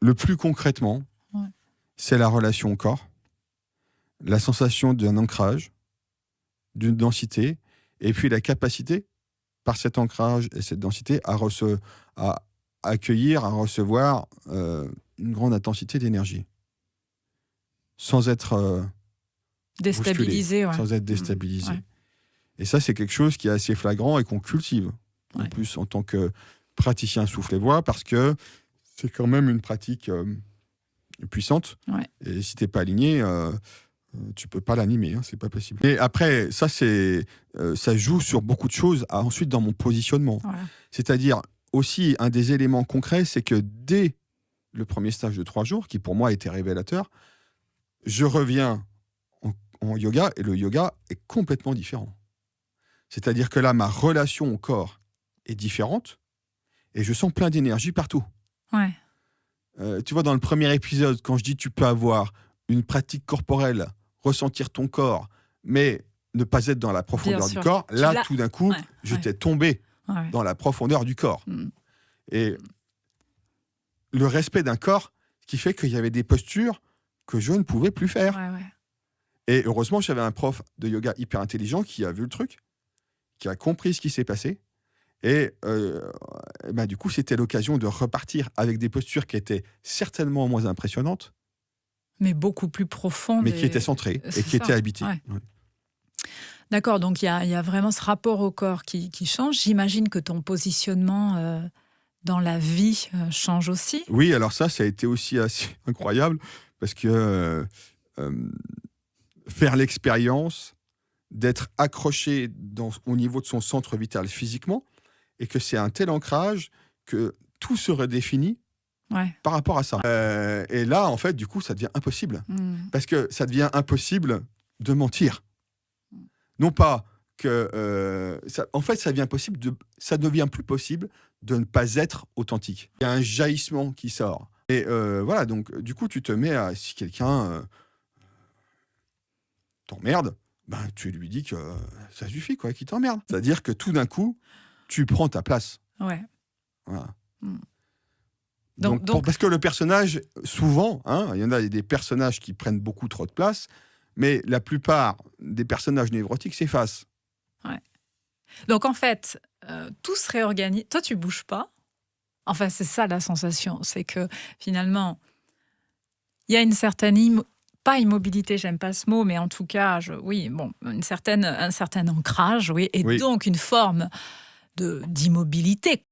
le plus concrètement, Ouais. c'est la relation au corps, la sensation d'un ancrage, d'une densité, et puis la capacité, par cet ancrage et cette densité, à accueillir, à recevoir une grande intensité d'énergie, sans être bousculé, Déstabilisé, ouais. sans être Mmh. déstabilisé. Ouais. Et ça, c'est quelque chose qui est assez flagrant et qu'on cultive, en Ouais. plus, en tant que praticien souffle et voix, parce que c'est quand même une pratique puissante. Ouais. Et si tu n'es pas aligné, tu peux pas l'animer, hein, c'est pas possible. Et après, ça, ça joue sur beaucoup de choses ensuite dans mon positionnement. Voilà. C'est-à-dire, aussi, un des éléments concrets, c'est que dès le premier stage de 3 jours, qui pour moi était révélateur, je reviens en yoga et le yoga est complètement différent. C'est-à-dire que là, ma relation au corps est différente et je sens plein d'énergie partout. Ouais. Tu vois, dans le premier épisode, quand je dis tu peux avoir une pratique corporelle, ressentir ton corps, mais ne pas être dans la profondeur du sûr. corps, Tu là, l'as- tout d'un coup, Ouais, j'étais tombé ouais. dans la profondeur du corps. Mmh. Et le respect d'un corps qui fait qu'il y avait des postures que je ne pouvais plus faire. Ouais, ouais. Et heureusement, j'avais un prof de yoga hyper intelligent qui a vu le truc, qui a compris ce qui s'est passé. Et du coup, c'était l'occasion de repartir avec des postures qui étaient certainement moins impressionnantes, Mais beaucoup plus profonde. mais qui étaient centrées et qui étaient habitées. Ouais. Ouais. D'accord, donc il y a vraiment ce rapport au corps qui change. J'imagine que ton positionnement dans la vie change aussi. Oui, alors ça a été aussi assez incroyable parce que faire l'expérience d'être accroché au niveau de son centre vital physiquement et que c'est un tel ancrage que tout se redéfinit Ouais. par rapport à ça. Et là, en fait, du coup, ça devient impossible. Mmh. Parce que ça devient impossible de mentir. Non pas que... en fait, ça devient plus possible de ne pas être authentique. Il y a un jaillissement qui sort. Et voilà, donc du coup, tu te mets à... Si quelqu'un t'emmerde, ben, tu lui dis que ça suffit, quoi, qu'il t'emmerde. C'est-à-dire que tout d'un coup, tu prends ta place. Ouais. Voilà. Mmh. Parce que le personnage, souvent, il y en a des personnages qui prennent beaucoup trop de place, mais la plupart des personnages névrotiques s'effacent. Ouais. Donc en fait, tout se réorganise. Toi, tu bouges pas. Enfin, c'est ça la sensation. C'est que finalement, il y a une certaine pas immobilité, j'aime pas ce mot, mais en tout cas, un certain ancrage, oui, et Oui. donc une forme d'immobilité.